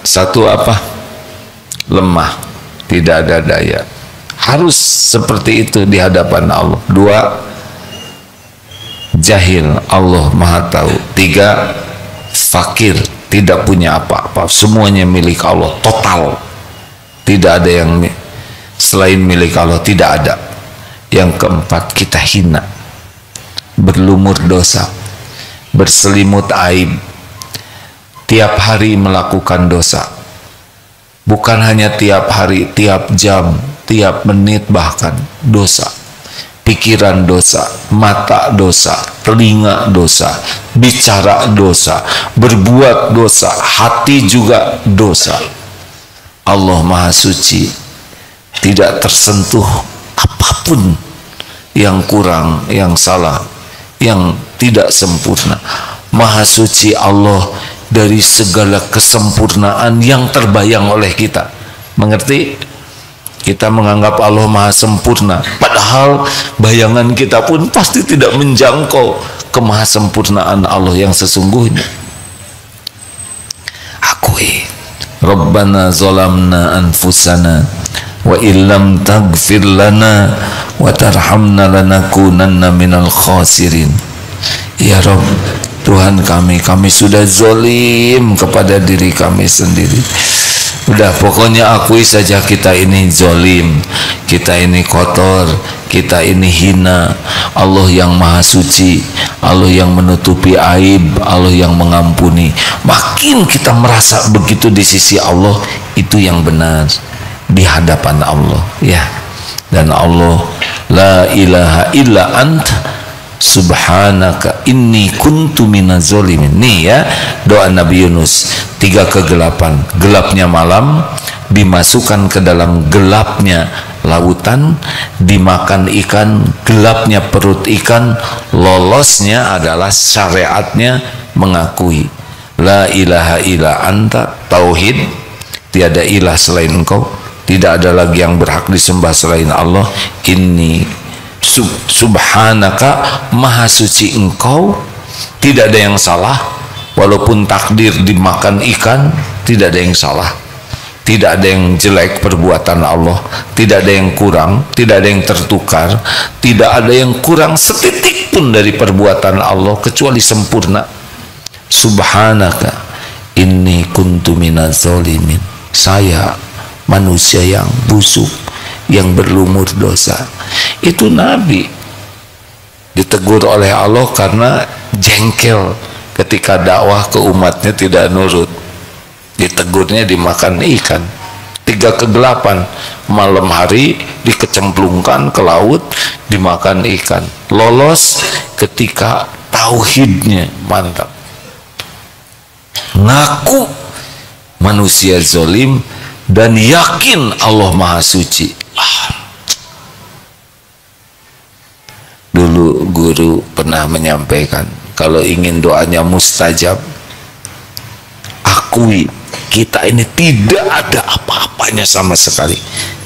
Satu apa? Lemah, tidak ada daya. Harus seperti itu di hadapan Allah. Dua, jahil, Allah Maha tahu. Tiga, fakir, tidak punya apa-apa, semuanya milik Allah total, tidak ada yang selain milik Allah, tidak ada. Yang keempat, kita hina, berlumur dosa, berselimut aib, tiap hari melakukan dosa. Bukan hanya tiap hari, tiap jam, tiap menit, bahkan dosa. Pikiran dosa, mata dosa, telinga dosa, bicara dosa, berbuat dosa, hati juga dosa. Allah Maha Suci, tidak tersentuh apapun yang kurang, yang salah, yang tidak sempurna. Maha Suci Allah dari segala kesempurnaan yang terbayang oleh kita. Mengerti? Kita menganggap Allah Maha Sempurna, padahal bayangan kita pun pasti tidak menjangkau kemahasempurnaan Allah yang sesungguhnya. Akui, Rabbana zalamna anfusana wa illam taghfir lana wa tarhamna lanakunanna minal khasirin. Ya Rabb, Tuhan kami sudah zalim kepada diri kami sendiri. Udah, pokoknya akui saja kita ini zalim, kita ini kotor, kita ini hina. Allah yang Maha Suci, Allah yang menutupi aib, Allah yang mengampuni. Makin kita merasa begitu di sisi Allah, itu yang benar di hadapan Allah, ya. Dan Allah, la ilaha illa anta subhanaka inni kuntu minaz zalimin. Nih ya, doa Nabi Yunus. 3 kegelapan, gelapnya malam, dimasukkan ke dalam gelapnya lautan, dimakan ikan, gelapnya perut ikan, lolosnya adalah syariatnya mengakui la ilaha illa anta, tauhid, tiada ilah selain engkau, tidak ada lagi yang berhak disembah selain Allah. Inni subhanaka, Maha Suci engkau, tidak ada yang salah. Walaupun takdir dimakan ikan, tidak ada yang salah, tidak ada yang jelek perbuatan Allah, tidak ada yang kurang, tidak ada yang tertukar, tidak ada yang kurang setitik pun dari perbuatan Allah, kecuali sempurna. Subhanaka inni kuntu minaz zalimin, saya manusia yang busuk, yang berlumur dosa. Itu Nabi ditegur oleh Allah karena jengkel ketika dakwah ke umatnya tidak nurut. Ditegurnya dimakan ikan. 3 kegelapan, malam hari dikecemplungkan ke laut, dimakan ikan. Lolos ketika tauhidnya mantap. Ngaku manusia zalim dan yakin Allah Maha Suci. Dulu guru pernah menyampaikan, kalau ingin doanya mustajab, akui kita ini tidak ada apa-apanya sama sekali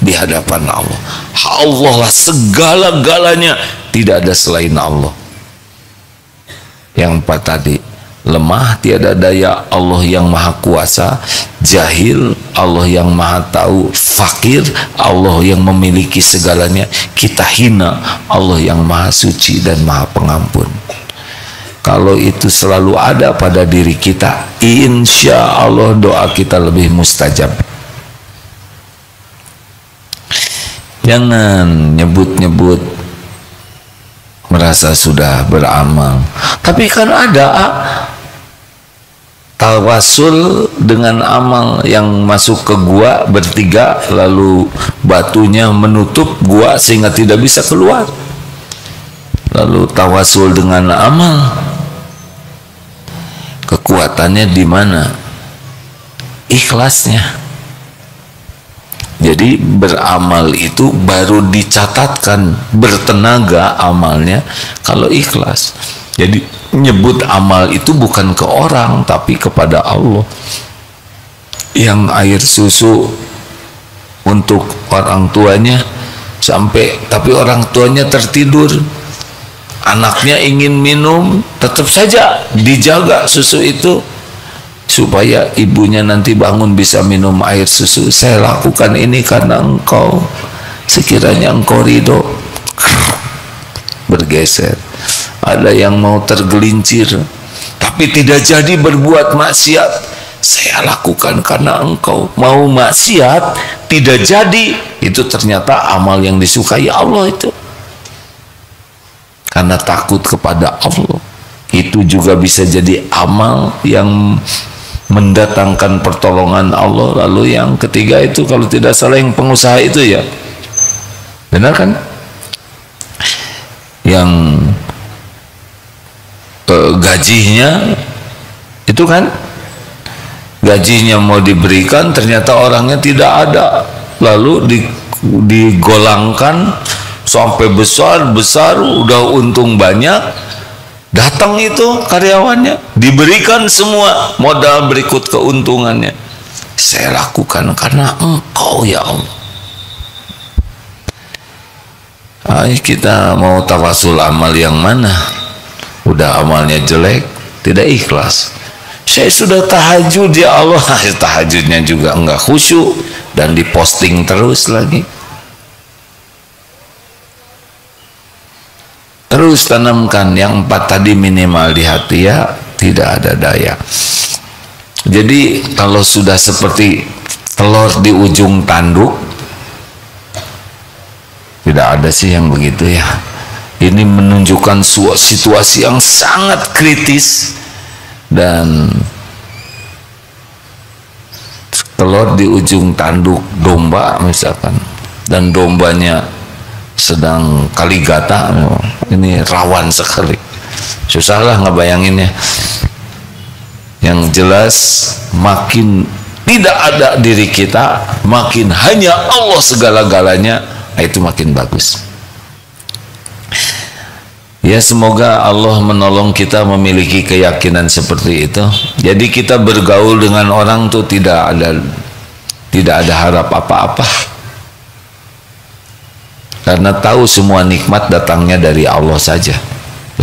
di hadapan Allah. Allah lah segala-galanya, tidak ada selain Allah. Yang 4 tadi, lemah, tiada daya, Allah yang Maha Kuasa. Jahil, Allah yang Maha Tahu. Fakir, Allah yang memiliki segalanya. Kita hina, Allah yang Maha Suci dan Maha Pengampun. Kalau itu selalu ada pada diri kita, insya Allah doa kita lebih mustajab. Jangan nyebut-nyebut merasa sudah beramal, tapi kan ada tawasul dengan amal yang masuk ke gua bertiga, lalu batunya menutup gua sehingga tidak bisa keluar. Lalu tawasul dengan amal, kekuatannya di mana? Ikhlasnya. Jadi beramal itu baru dicatatkan bertenaga amalnya kalau ikhlas. Jadi nyebut amal itu bukan ke orang tapi kepada Allah. Yang air susu untuk orang tuanya sampai, tapi orang tuanya tertidur, anaknya ingin minum, tetap saja dijaga susu itu. supaya ibunya nanti bangun bisa minum air susu. Saya lakukan ini karena engkau, sekiranya engkau ridho. Bergeser. Ada yang mau tergelincir tapi tidak jadi berbuat maksiat. Saya lakukan karena engkau. Mau maksiat tidak jadi, itu ternyata amal yang disukai Allah itu, karena takut kepada Allah. Itu juga bisa jadi amal yang mendatangkan pertolongan Allah. Lalu yang ketiga itu kalau tidak salah yang pengusaha itu ya, benar kan, yang gajinya itu kan, gajinya mau diberikan ternyata orangnya tidak ada, lalu digolangkan sampai besar udah untung banyak, datang itu karyawannya diberikan semua modal berikut keuntungannya. Saya lakukan karena engkau ya Allah. Kita mau tawasul amal yang mana? Udah amalnya jelek, tidak ikhlas. Saya sudah tahajud ya Allah, tahajudnya juga enggak khusyuk dan diposting terus lagi. Terus tanamkan yang 4 tadi minimal di hati ya, tidak ada daya. Jadi kalau sudah seperti telur di ujung tanduk, tidak ada sih yang begitu ya. Ini menunjukkan situasi yang sangat kritis, dan telur di ujung tanduk domba misalkan, dan dombanya sedang kaligata, ini rawan sekali. Susahlah ngebayanginnya. Yang jelas makin tidak ada diri kita, makin hanya Allah segala-galanya, itu makin bagus. Ya, semoga Allah menolong kita memiliki keyakinan seperti itu. Jadi kita bergaul dengan orang tuh tidak ada harap apa-apa, karena tahu semua nikmat datangnya dari Allah saja,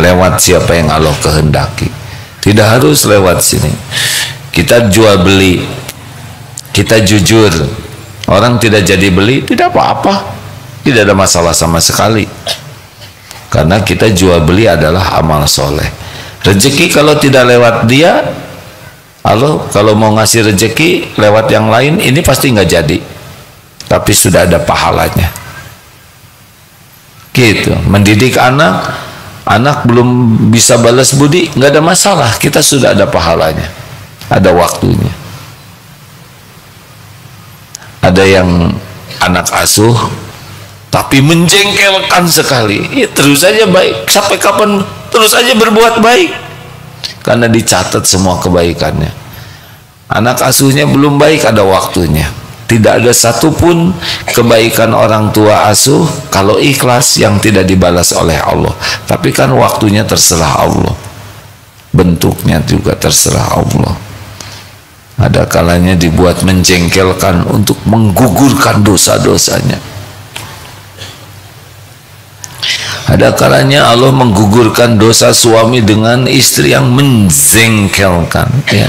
lewat siapa yang Allah kehendaki. Tidak harus lewat sini. Kita jual beli, kita jujur, orang tidak jadi beli, tidak apa-apa, tidak ada masalah sama sekali, karena kita jual beli adalah amal soleh. Rezeki kalau tidak lewat dia, Allah kalau mau ngasih rezeki lewat yang lain, ini pasti nggak jadi, tapi sudah ada pahalanya. Gitu. Mendidik anak belum bisa balas budi, nggak ada masalah, kita sudah ada pahalanya, ada waktunya. Ada yang anak asuh tapi menjengkelkan sekali, ya terus saja baik, sampai kapan terus saja berbuat baik, karena dicatat semua kebaikannya. Anak asuhnya belum baik, ada waktunya. Tidak ada satupun kebaikan orang tua asuh kalau ikhlas yang tidak dibalas oleh Allah. Tapi kan waktunya terserah Allah, bentuknya juga terserah Allah. Ada kalanya dibuat menjengkelkan untuk menggugurkan dosa-dosanya. Ada kalanya Allah menggugurkan dosa suami dengan istri yang menjengkelkan, ya,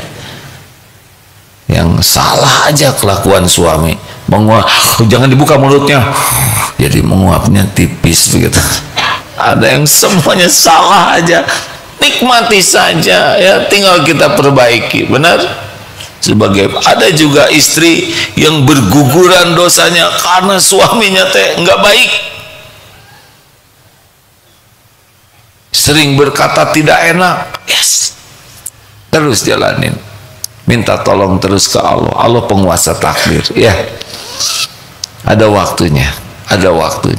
yang salah aja kelakuan suami, menguap, jangan dibuka mulutnya, jadi menguapnya tipis begitu. Ada yang semuanya salah aja, nikmati saja ya, tinggal kita perbaiki, benar. Sebagai ada juga istri yang berguguran dosanya karena suaminya nggak baik, sering berkata tidak enak, yes, terus jalanin, minta tolong terus ke Allah. Allah penguasa takdir ya, ada waktunya, ada waktunya.